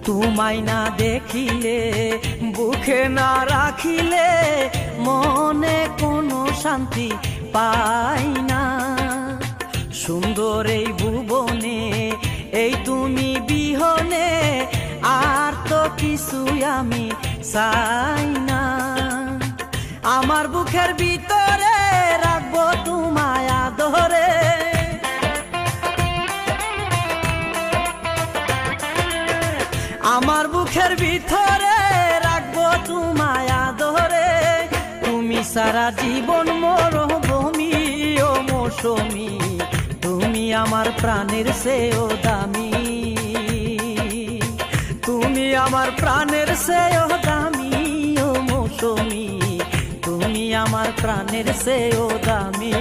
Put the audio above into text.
তোমায় না দেখিলে বুকে না রাখিলে মনে কোনো শান্তি পাই না। সুন্দর এই ভুবনে এই তুমি বিহনে আর তো কিছুই আমি চাই না। আমার বুকের ভিতরে রাখবো তোমায় আদরে, আমার বুকের ভিতরে রাখবো তোমায় আদরে। তুমি সারা জীবন মরুভূমি ও মৌসুমী, তুমি আমার প্রাণের চেয়েও দামি, তুমি আমার প্রাণের চেয়েও দামি ও মৌসুমী, তুমি আমার প্রাণের চেয়েও দামি।